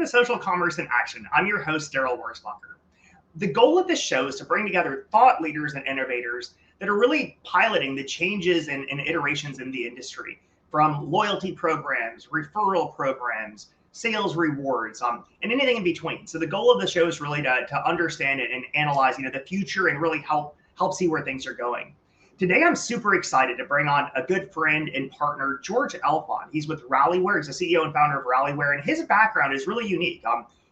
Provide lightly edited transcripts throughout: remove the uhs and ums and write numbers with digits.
to Social Commerce in Action. I'm your host, Daryl Worsbacher. The goal of this show is to bring together thought leaders and innovators that are really piloting the changes and iterations in the industry, from loyalty programs, referral programs, sales rewards, and anything in between. So the goal of the show is really to understand it and analyze, the future and really help see where things are going. Today, I'm super excited to bring on a good friend and partner, George Elfond. He's with Rallyware. He's the CEO and founder of Rallyware, and his background is really unique.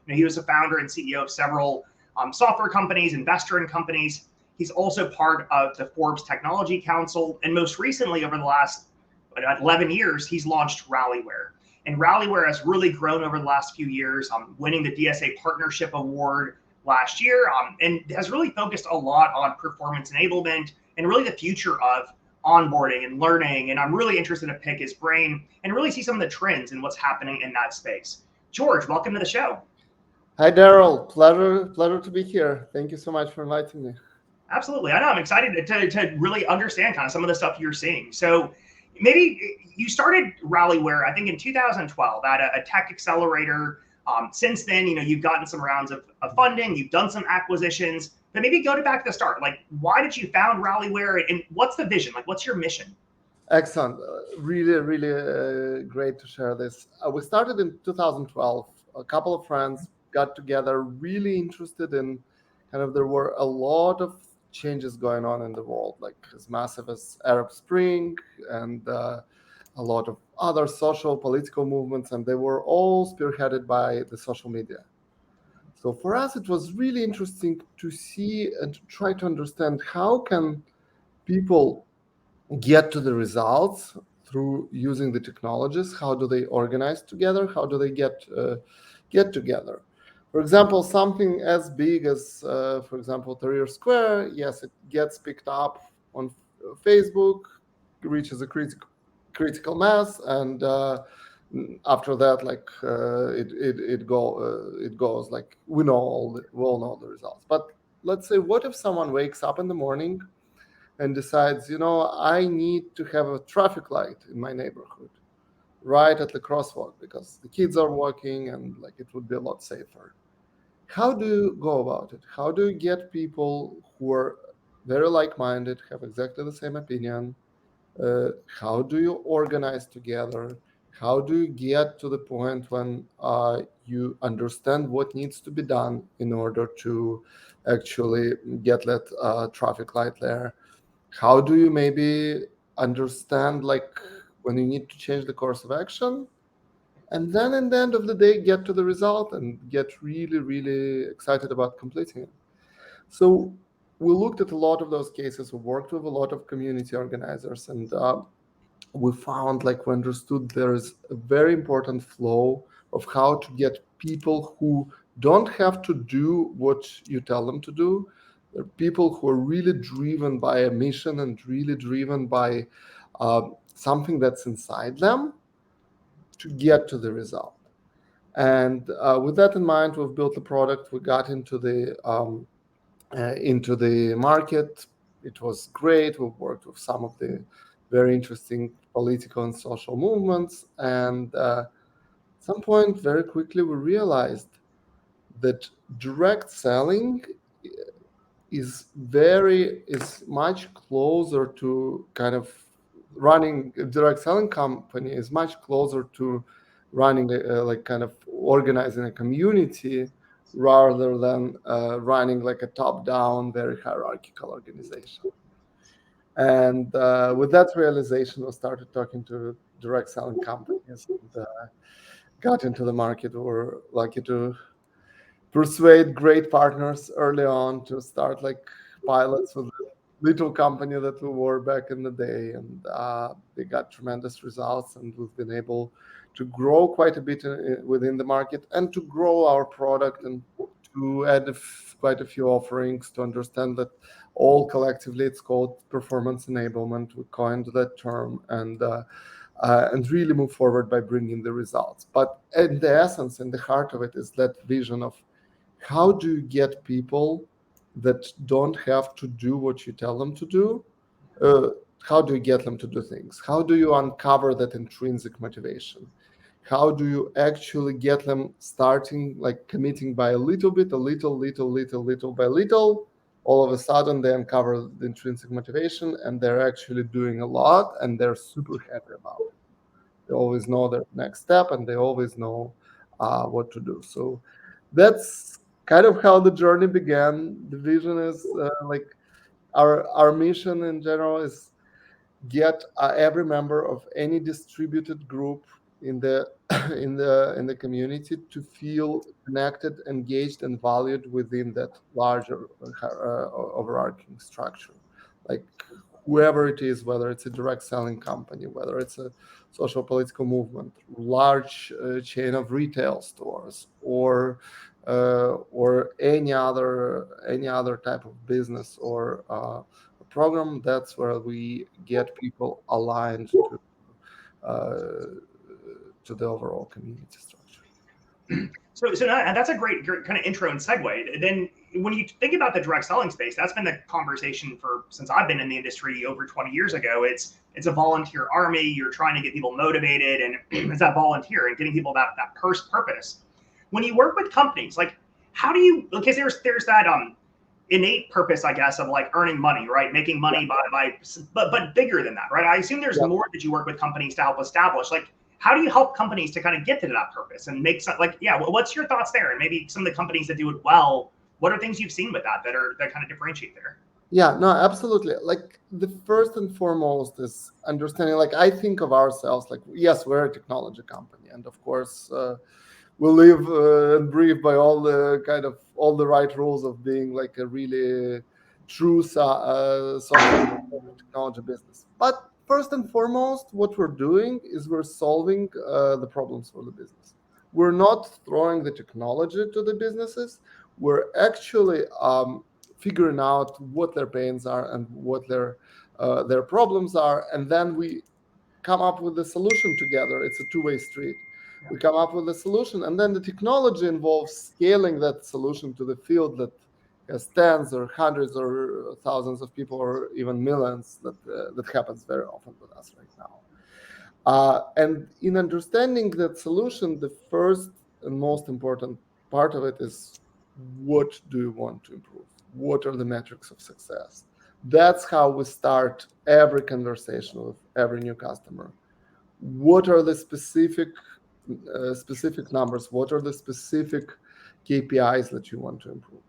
He was a founder and CEO of several software companies, investor-in companies. He's also part of the Forbes Technology Council, and most recently, over the last 11 years, he's launched Rallyware. And Rallyware has really grown over the last few years, winning the DSA Partnership Award last year, and has really focused a lot on performance enablement and really the future of onboarding and learning. And I'm really interested to pick his brain and really see some of the trends and what's happening in that space. George, welcome to the show. Hi, Daryl. Pleasure to be here. Thank you so much for inviting me. Absolutely. I know. I'm excited to really understand kind of some of the stuff you're seeing. So maybe you started Rallyware, I think, in 2012 at a tech accelerator. Since then, you've gotten some rounds of funding, you've done some acquisitions, but maybe go back to the start. Like, why did you found Rallyware, and what's the vision? Like, what's your mission? Excellent. Really great to share this. We started in 2012. A couple of friends got together, really interested in there were a lot of changes going on in the world, like as massive as Arab Spring and a lot of other social, political movements, and they were all spearheaded by the social media. So for us, it was really interesting to see and to try to understand how can people get to the results through using the technologies. How do they organize together? How do they get together? For example, something as big as, for example, Tahrir Square, yes, it gets picked up on Facebook, reaches a critical mass, and after that, it goes like we all know the results. But let's say, what if someone wakes up in the morning and decides, I need to have a traffic light in my neighborhood, right at the crosswalk, because the kids are walking and it would be a lot safer. How do you go about it? How do you get people who are very like-minded, have exactly the same opinion? How do you organize together? How do you get to the point when you understand what needs to be done in order to actually get that traffic light there? How do you maybe understand when you need to change the course of action? And then in the end of the day, get to the result and get really, really excited about completing it. So we looked at a lot of those cases. We worked with a lot of community organizers, and we found, we understood there is a very important flow of how to get people who don't have to do what you tell them to do. There are people who are really driven by a mission and really driven by something that's inside them to get to the result. And with that in mind, we've built a product. We got into the market. It was great. We've worked with some of the very interesting political and social movements. And at some point, very quickly, we realized that direct selling is much closer to running a direct selling company is much closer to running organizing a community rather than running a top-down, very hierarchical organization. And with that realization, we started talking to direct selling companies and got into the market. We were lucky to persuade great partners early on to start pilots with little company that we were back in the day, and they got tremendous results, and we've been able to grow quite a bit within the market and to grow our product and to add quite a few offerings to understand that all collectively it's called performance enablement. We coined that term and really move forward by bringing the results. But in the essence, in the heart of it is that vision of how do you get people that don't have to do what you tell them to do? How do you get them to do things? How do you uncover that intrinsic motivation? how do you actually get them starting, like committing by a little bit, little by little. All of a sudden they uncover the intrinsic motivation and they're actually doing a lot and they're super happy about it. They always know their next step and they always know what to do. So that's kind of how the journey began. The vision is like our mission in general is get every member of any distributed group in the in the community to feel connected, engaged, and valued within that larger overarching structure. Like whoever it is, whether it's a direct selling company, whether it's a social political movement, large chain of retail stores, or any other type of business or program, that's where we get people aligned uh, to the overall community structure. So that's a great kind of intro and segue. Then when you think about the direct selling space, that's been the conversation for since I've been in the industry over 20 years ago. It's a volunteer army. You're trying to get people motivated, and it's that volunteer and getting people that purpose. When you work with companies, like how do you? Because there's that innate purpose, I guess, of like earning money, right? Making money but bigger than that, right? I assume there's more that you work with companies to help establish. Like, how do you help companies to kind of get to that purpose and make some, like, what's your thoughts there? And maybe some of the companies that do it well, what are things you've seen with that kind of differentiate there? Yeah, no, absolutely. Like the first and foremost is understanding, like I think of ourselves, like, yes, we're a technology company. And of course, we live and breathe by all the right rules of being like a really true software technology business. But first and foremost, what we're doing is we're solving the problems for the business. We're not throwing the technology to the businesses. We're actually figuring out what their pains are and what their problems are, and then we come up with a solution together. It's a two-way street. We come up with a solution, and then the technology involves scaling that solution to the field that has tens or hundreds or thousands of people, or even millions. That happens very often with us right now. And in understanding that solution, the first and most important part of it is, what do you want to improve? What are the metrics of success? That's how we start every conversation with every new customer. What are the specific numbers? What are the specific KPIs that you want to improve?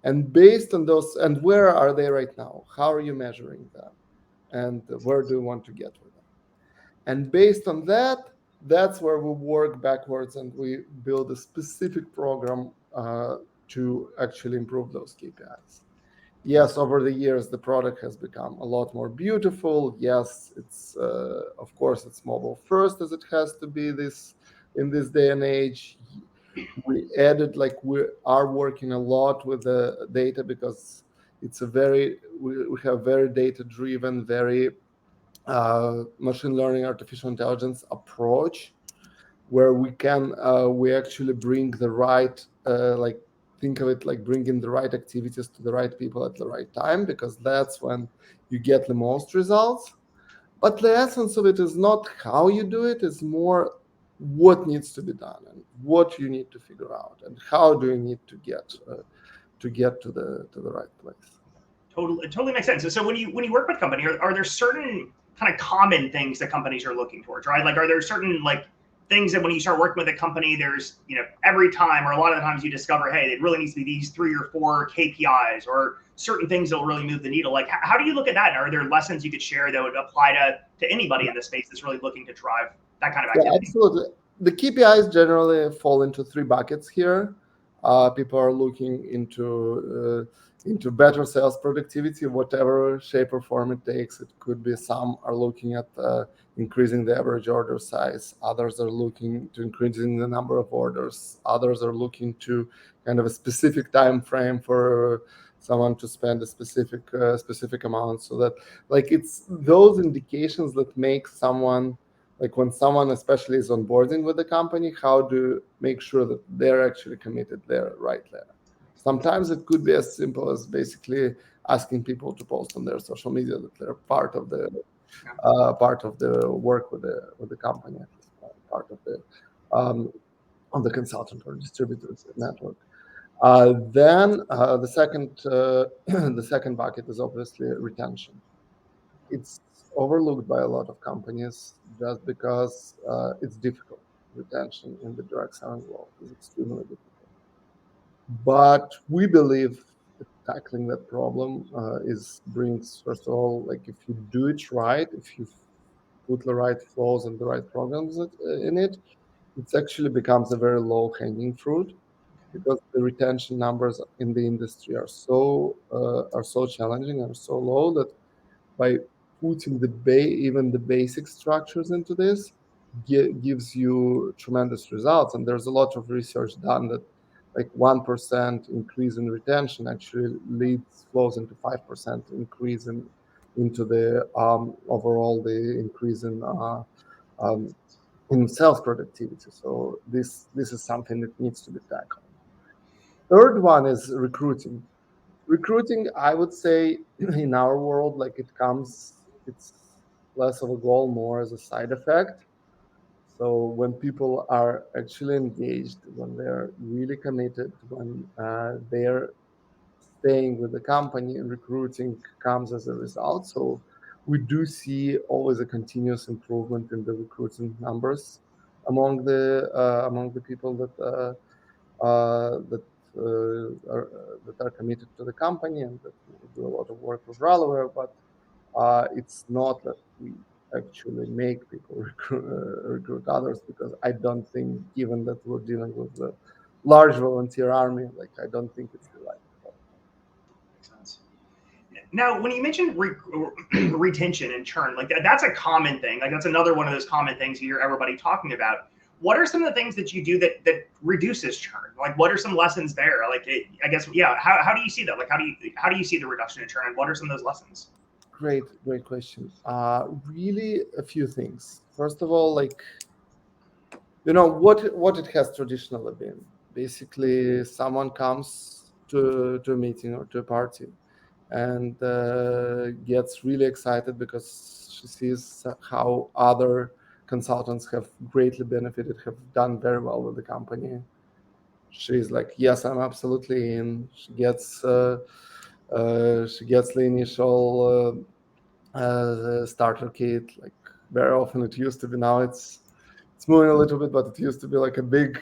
And based on those, and where are they right now? How are you measuring them? And where do you want to get with them? And based on that, that's where we work backwards and we build a specific program to actually improve those KPIs. Yes, over the years, the product has become a lot more beautiful. Yes, it's of course it's mobile first, as it has to be in this day and age. We added, like, we are working a lot with the data because it's we have very data driven, very machine learning, artificial intelligence approach, where we actually bring the right think of it like bringing the right activities to the right people at the right time, because that's when you get the most results. But the essence of it is not how you do it, it's more what needs to be done and what you need to figure out and how do you need to get to the right place. It totally makes sense. So when you work with company, are there certain kind of common things that companies are looking towards, right? Like, are there certain like things that when you start working with a company, there's, every time or a lot of the times you discover, hey, it really needs to be these 3 or 4 KPIs or certain things that will really move the needle. Like, how do you look at that? And are there lessons you could share that would apply to anybody in the space that's really looking to drive that kind of activity? Yeah, absolutely. The KPIs generally fall into 3 buckets here. People are looking into better sales productivity, whatever shape or form it takes. It could be some are looking at increasing the average order size. Others are looking to increasing the number of orders. Others are looking to kind of a specific time frame for someone to spend a specific amount. So that, like, it's those indications that make someone, like when someone especially is onboarding with the company, how to make sure that they're actually committed there right there. Sometimes it could be as simple as basically asking people to post on their social media that they're part of the work with the company at this point. part of the consultant or distributors network. Then the second the second bucket is obviously retention. It's overlooked by a lot of companies just because it's difficult. Retention in the direct selling world is extremely difficult. But we believe that tackling that problem brings, first of all, like if you do it right, if you put the right flows and the right programs in it, it actually becomes a very low hanging fruit because the retention numbers in the industry are so challenging and so low that by putting even the basic structures into this gives you tremendous results. And there's a lot of research done that like 1% increase in retention actually flows into 5% increase into the overall the increase um, in sales productivity. So this is something that needs to be tackled. Third one is recruiting. Recruiting, I would say, in our world, like it's less of a goal, more as a side effect. So when people are actually engaged, when they're really committed, when they're staying with the company, recruiting comes as a result. So we do see always a continuous improvement in the recruiting numbers among the people that that are committed to the company and that do a lot of work with Rallyware, but it's not that we actually make people recruit others, because I don't think, given that we're dealing with a large volunteer army, like I don't think it's the right. Makes sense. Now, when you mentioned retention and churn, like that's a common thing. Like that's another one of those common things you hear everybody talking about. What are some of the things that you do that reduces churn? Like, what are some lessons there? Like, I guess, yeah. How do you see that? Like, how do you see the reduction in churn? And what are some of those lessons? Great question. Really, a few things. First of all, like what it has traditionally been. Basically, someone comes to a meeting or to a party and gets really excited because she sees how other consultants have greatly benefited, have done very well with the company. She's like, yes, I'm absolutely in. She gets the initial starter kit. Like very often it used to be, now it's moving a little bit, but it used to be like a big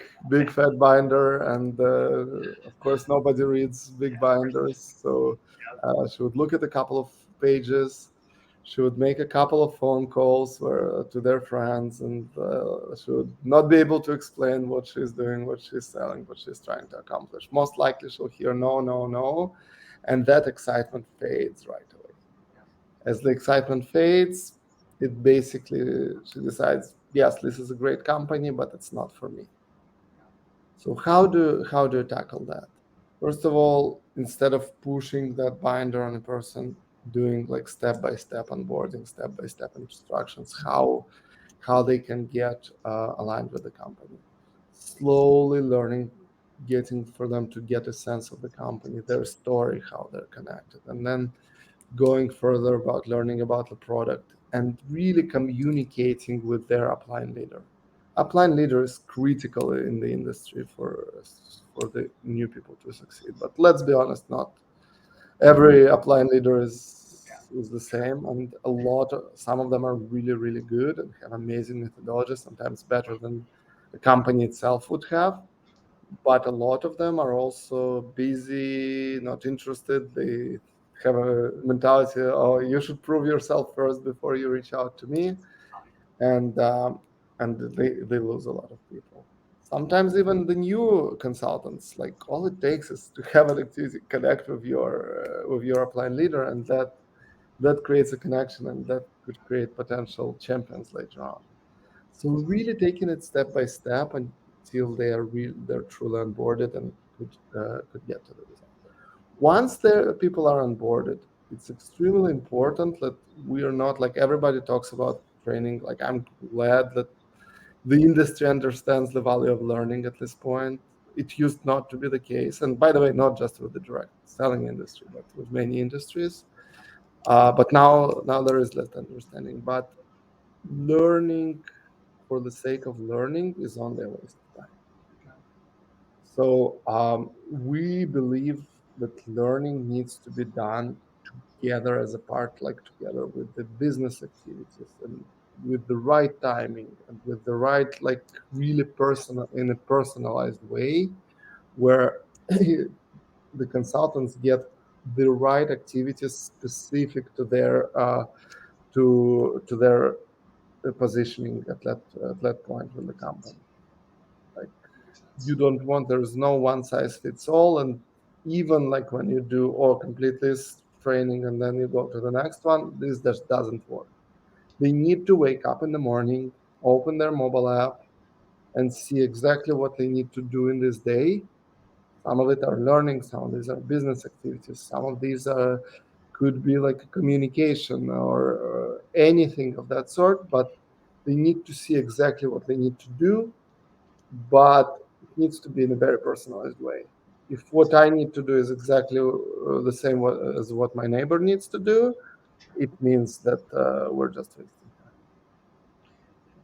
fat binder, and of course nobody reads big binders. So she would look at a couple of pages, she would make a couple of phone calls to their friends, and she would not be able to explain what she's doing, what she's selling, what she's trying to accomplish. Most likely she'll hear no, no, no, and that excitement fades right away. As the excitement fades, it basically, she decides, yes, this is a great company, but it's not for me. So how do you tackle that? First of all, instead of pushing that binder on a person, doing like step-by-step onboarding, step-by-step instructions, how they can get aligned with the company. Slowly learning, getting for them to get a sense of the company, their story, how they're connected, and then going further about learning about the product and really communicating with their upline leader. Upline leader is critical in the industry for the new people to succeed. But let's be honest, not every upline leader is the same, and some of them are really good and have amazing methodologies, sometimes better than the company itself would have. But a lot of them are also busy, not interested. They have a mentality, oh, you should prove yourself first before you reach out to me, and they lose a lot of people. Sometimes even the new consultants, like all it takes is to have an activity, connect with your upline leader, and that creates a connection, and that could create potential champions later on. So really taking it step by step until they're truly onboarded and could get to the result. Once the people are onboarded, it's extremely important that we are not, like everybody talks about training. Like I'm glad that the industry understands the value of learning at this point. It used not to be the case, and by the way, not just with the direct selling industry, but with many industries. But now there is less understanding. But learning for the sake of learning is only a waste of time. So we believe that learning needs to be done together as a part, like together with the business activities and with the right timing and with the right, like really personal, in a personalized way, where the consultants get the right activities specific to their to their positioning at that point in the company. Like you don't want, there's no one size fits all, and even like when you do all complete this training and then you go to the next one, this just doesn't work. They need to wake up in the morning, open their mobile app, and see exactly what they need to do in this day. Some of it are learning, some of these are business activities, some of these are could be like a communication or anything of that sort, but they need to see exactly what they need to do, but it needs to be in a very personalized way. If what I need to do is exactly the same as what my neighbor needs to do, it means that we're just wasting time.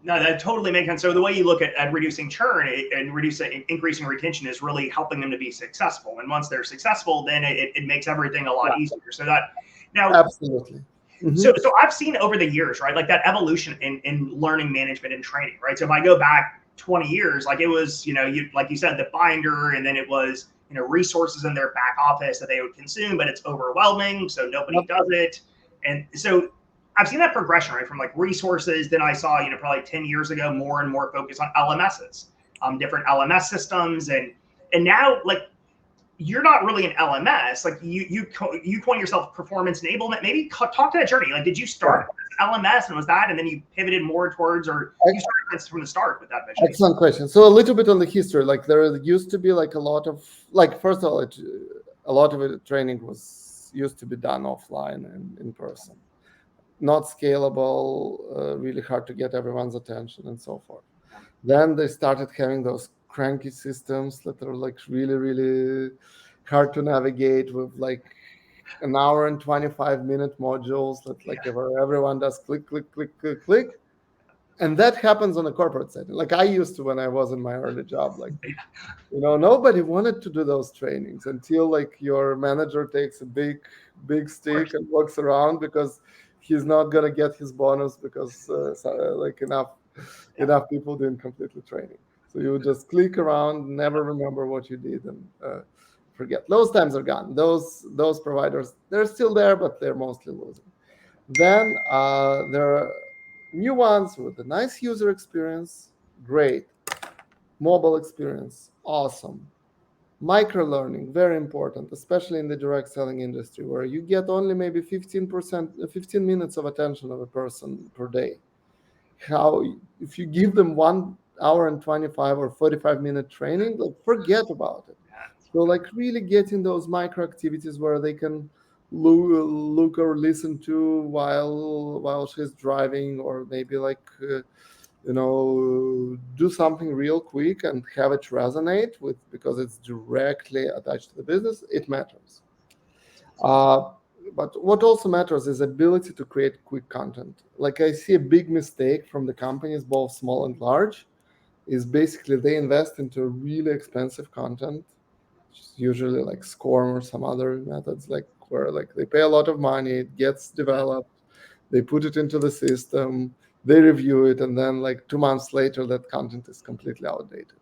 No, that totally makes sense. So the way you look at reducing churn and increasing retention is really helping them to be successful. And once they're successful, then it makes everything a lot easier. So that now, absolutely. Mm-hmm. So I've seen over the years, right, like that evolution in learning management and training, right? So if I go back 20 years, like it was, like you said, the binder, and then it was, resources in their back office that they would consume, but it's overwhelming, so nobody does it. And so I've seen that progression, right, from like resources. Then I saw, probably 10 years ago, more and more focus on LMSs, different LMS systems, and now like you're not really an LMS. Like you coin yourself performance enablement. Maybe talk to that journey. Like, did you start with LMS and was that, and then you pivoted more towards, or you started from the start with that vision? Excellent question. So a little bit on the history. Like there used to be like a lot of, like first of all, a lot of it training used to be done offline and in person. Not scalable, really hard to get everyone's attention and so forth. Then they started having those cranky systems that are like really, really hard to navigate with like an hour and 25-minute modules that like everyone does click, click, click, click, click. And that happens on a corporate setting. Like I used to when I was in my early job, like, nobody wanted to do those trainings until like your manager takes a big stick and walks around because he's not going to get his bonus because like enough people didn't complete the training. So you just click around, never remember what you did, and forget. Those times are gone. Those providers, they're still there, but they're mostly losing. Then there are new ones with a nice user experience, great. Mobile experience, awesome. Micro learning, very important, especially in the direct selling industry, where you get only maybe 15 minutes of attention of a person per day. If you give them 1 hour and 25 or 45-minute training, like forget about it. So like really getting those micro activities where they can look or listen to while she's driving, or maybe like do something real quick and have it resonate with, because it's directly attached to the business. It matters. But what also matters is ability to create quick content. Like I see a big mistake from the companies, both small and large, is basically they invest into really expensive content, usually like SCORM or some other methods, like where like they pay a lot of money, it gets developed, they put it into the system, they review it, and then like 2 months later, that content is completely outdated.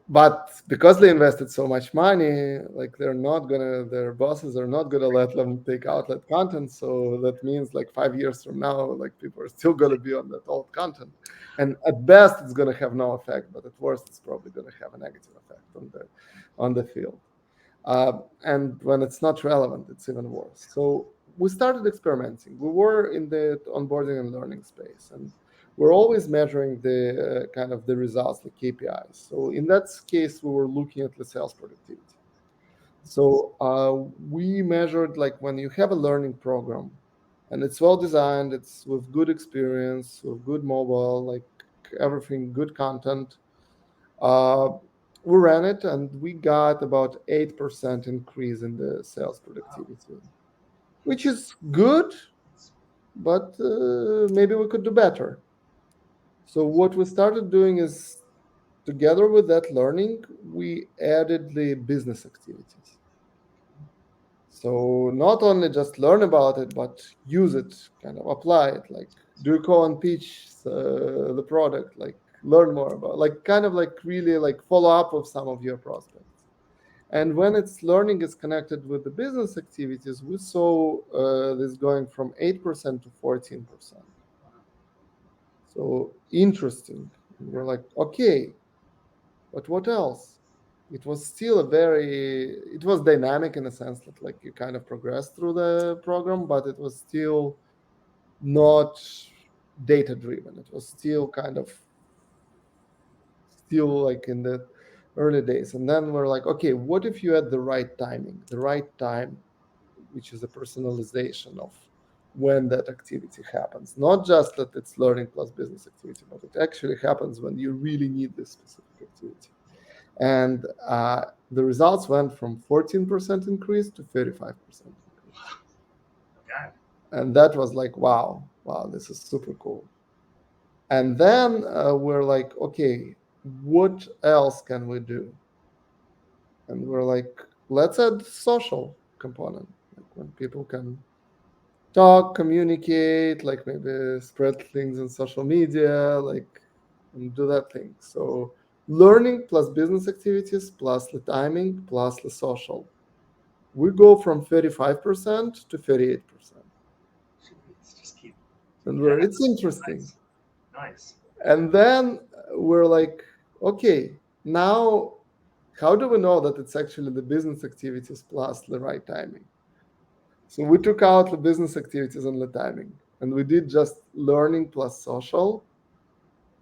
But because they invested so much money, like their bosses are not gonna let them take out that content. So that means like 5 years from now, like people are still gonna be on that old content. And at best, it's gonna have no effect, but at worst, it's probably gonna have a negative effect on the field. And when it's not relevant, it's even worse. So we started experimenting. We were in the onboarding and learning space, and we're always measuring the kind of the results, the KPIs. So in that case, we were looking at the sales productivity. So we measured like when you have a learning program and it's well designed, it's with good experience, with good mobile, like everything, good content. We ran it and we got about 8% increase in the sales productivity, which is good, but maybe we could do better. So what we started doing is, together with that learning, we added the business activities. So not only just learn about it, but use it, kind of apply it, like do a call and pitch the product, like learn more about, like kind of like really like follow up with some of your prospects. And when its learning is connected with the business activities, we saw this going from 8% to 14%. So interesting. We're like, okay, but what else? It was still it was dynamic in a sense that like you kind of progressed through the program, but it was still not data driven. It was still kind of still like in the early days. And then we're like, okay, what if you had the right timing, the right time, which is a personalization of when that activity happens? Not just that it's learning plus business activity, but it actually happens when you really need this specific activity. And the results went from 14% increase to 35% increase. Okay. And that was like, wow, this is super cool. And then we're like, okay, what else can we do? And we're like, let's add social component, like when people can talk, communicate, like maybe spread things in social media, like and do that thing. So learning plus business activities plus the timing plus the social. We go from 35% to 38%. Let's just keep And that. it's interesting. Nice. Nice. And then we're like, okay, now how do we know that it's actually the business activities plus the right timing? So we took out the business activities and the timing, and we did just learning plus social,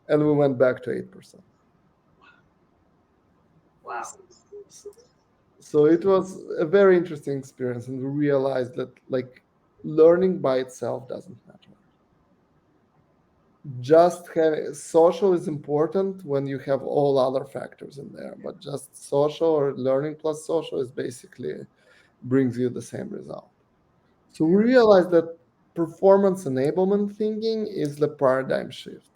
and we went back to 8%. Wow. So it was a very interesting experience, and we realized that like learning by itself doesn't matter. Just social is important when you have all other factors in there, but just social or learning plus social is basically brings you the same result. So we realized that performance enablement thinking is the paradigm shift.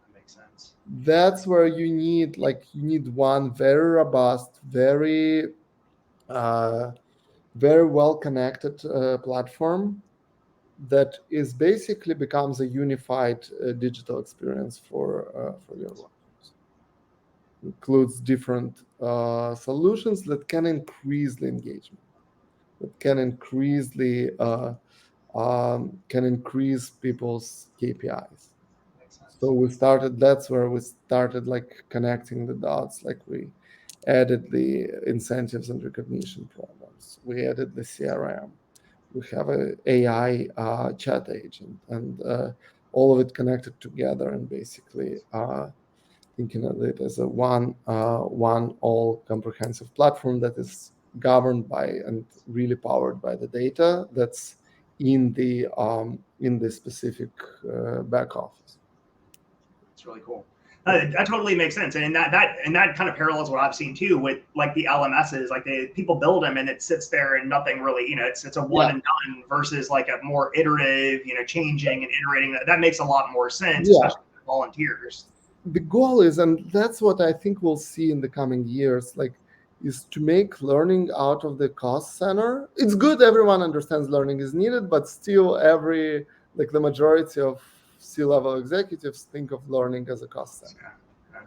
That makes sense. That's where you need one very robust, uh, very well connected platform that is basically becomes a unified digital experience for your workforce. Includes different solutions that can increase the engagement, that can increase people's KPIs. Makes sense. So that's where we started like connecting the dots. Like we added the incentives and recognition programs. We added the CRM. We have a AI chat agent, and all of it connected together, and basically thinking of it as a one all comprehensive platform that is governed by and really powered by the data that's in the specific back office. It's really cool. That totally makes sense, and that kind of parallels what I've seen too with like the LMSs. Like people build them and it sits there and nothing really, it's a one and done versus like a more iterative, changing and iterating. That makes a lot more sense, especially for volunteers. The goal is, and that's what I think we'll see in the coming years, like is to make learning out of the cost center. It's good everyone understands learning is needed, but still the majority of C-level executives think of learning as a cost center. Yeah.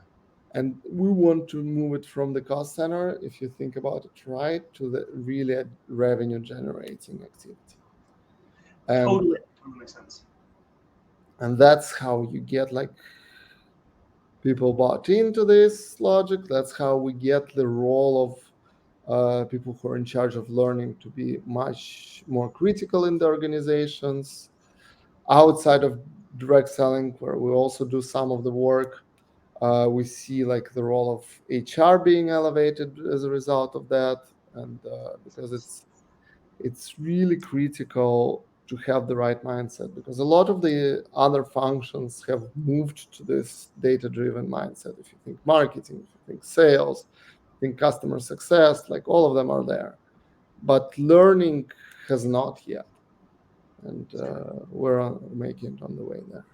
And we want to move it from the cost center, if you think about it right, to the really revenue generating activity. And, totally makes sense. And that's how you get like people bought into this logic. That's how we get the role of people who are in charge of learning to be much more critical in the organizations. Outside of direct selling, where we also do some of the work, we see like the role of HR being elevated as a result of that, and because it's really critical to have the right mindset, because a lot of the other functions have moved to this data-driven mindset. If you think marketing, if you think sales, think customer success, like all of them are there, but learning has not yet, and we're making it on the way there.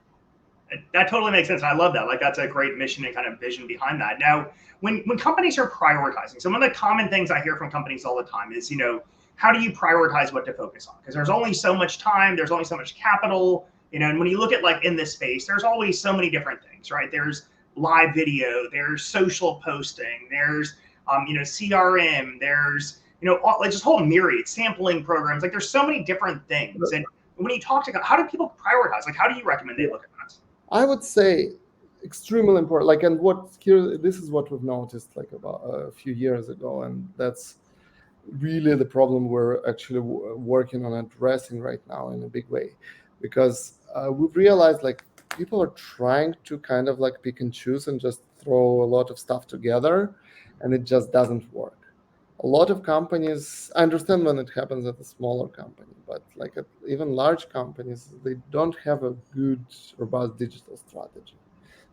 That totally makes sense. I love that. Like that's a great mission and kind of vision behind that. Now, when companies are prioritizing, so one of the common things I hear from companies all the time is, how do you prioritize what to focus on? Because there's only so much time, there's only so much capital, and when you look at like in this space, there's always so many different things, right? There's live video, there's social posting, there's CRM, there's like just whole myriad sampling programs. Like there's so many different things. And when you talk to, how do people prioritize? Like how do you recommend they look at that? I would say extremely important. Like, and this is what we've noticed like about a few years ago, and that's really the problem we're actually working on addressing right now in a big way, because we've realized like people are trying to kind of like pick and choose and just throw a lot of stuff together, and it just doesn't work. A lot of companies, I understand when it happens at a smaller company, but like at even large companies, they don't have a good, robust digital strategy.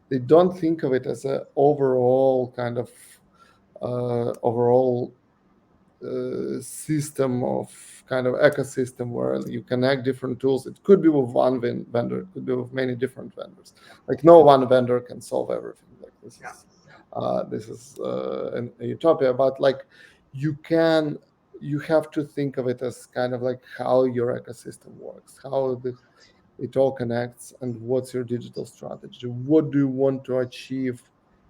They don't think of it as an overall kind of system of kind of ecosystem where you connect different tools. It could be with one vendor, it could be with many different vendors. Like no one vendor can solve everything. Like this is a utopia, but like you have to think of it as kind of like how your ecosystem works, how it all connects, and what's your digital strategy. What do you want to achieve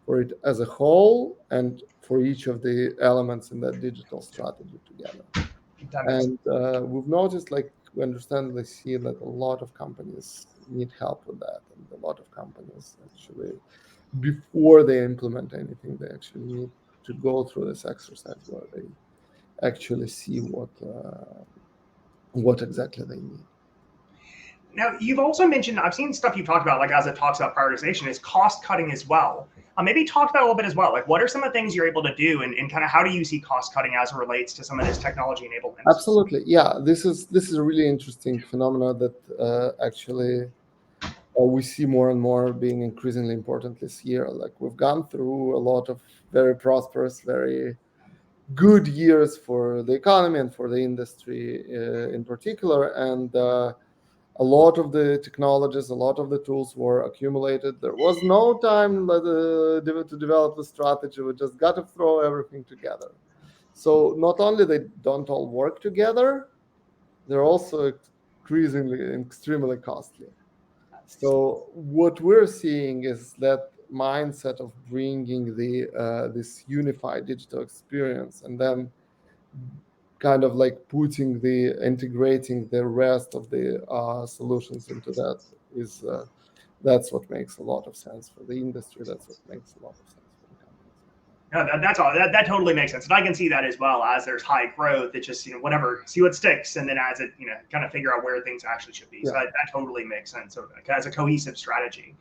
for it as a whole, and for each of the elements in that digital strategy together. And we've noticed, like, we understandably see that a lot of companies need help with that, and a lot of companies actually, before they implement anything, they actually need to go through this exercise where they actually see what exactly they need. Now, you've also mentioned, I've seen stuff you've talked about, like as it talks about prioritization, is cost cutting as well. Maybe talk about a little bit as well. Like, what are some of the things you're able to do, and kind of how do you see cost cutting as it relates to some of this technology enablement? Absolutely, yeah. This is a really interesting phenomenon that actually we see more and more being increasingly important this year. Like we've gone through a lot of very prosperous, very good years for the economy and for the industry in particular, and a lot of the technologies, a lot of the tools were accumulated. There was no time to develop the strategy. We just got to throw everything together. So not only they don't all work together, they're also extremely costly. So what we're seeing is that mindset of bringing this unified digital experience, and then kind of like integrating the rest of the solutions into that is that's what makes a lot of sense for the industry. That's what makes a lot of sense for the companies. No, that's all. That totally makes sense, and I can see that as well. As there's high growth, it just whatever, see what sticks, and then as it kind of figure out where things actually should be. So that totally makes sense. So as a cohesive strategy.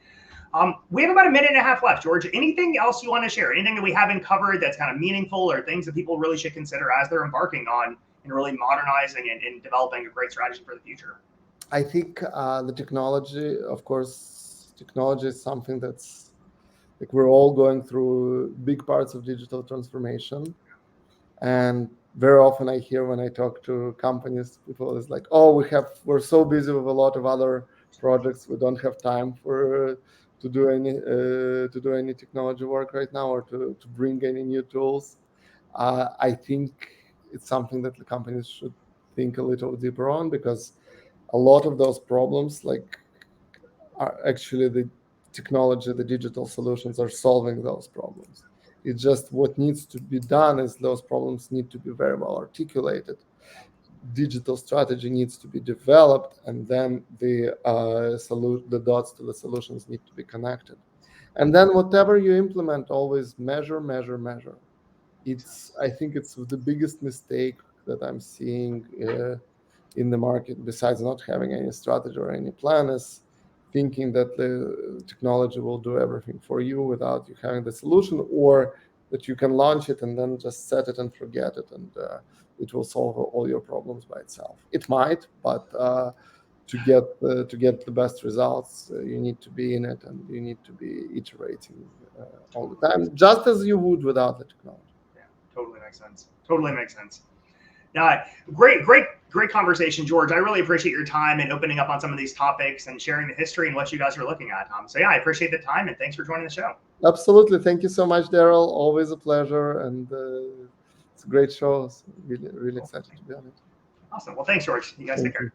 We have about a minute and a half left, George. Anything else you want to share? Anything that we haven't covered that's kind of meaningful, or things that people really should consider as they're embarking on and really modernizing and developing a great strategy for the future? I think the technology, of course, technology is something that's like we're all going through big parts of digital transformation. And very often I hear when I talk to companies, people is like, oh, we're so busy with a lot of other projects, we don't have time to do any technology work right now, or to bring any new tools. I think it's something that the companies should think a little deeper on, because a lot of those problems are actually the technology, the digital solutions are solving those problems. It's just what needs to be done is those problems need to be very well articulated. Digital strategy needs to be developed, and then the dots to the solutions need to be connected. And then whatever you implement, always measure. I think it's the biggest mistake that I'm seeing in the market, besides not having any strategy or any plan, is thinking that the technology will do everything for you without you having the solution, or that you can launch it and then just set it and forget it, and it will solve all your problems by itself. It might, but to get the best results, you need to be in it, and you need to be iterating all the time, just as you would without the technology. Yeah, totally makes sense. Great conversation, George. I really appreciate your time and opening up on some of these topics and sharing the history and what you guys are looking at. So yeah, I appreciate the time and thanks for joining the show. Absolutely. Thank you so much, Daryl. Always a pleasure. And it's a great show. So really excited to be on it. Awesome. Well, thanks, George. You guys take care.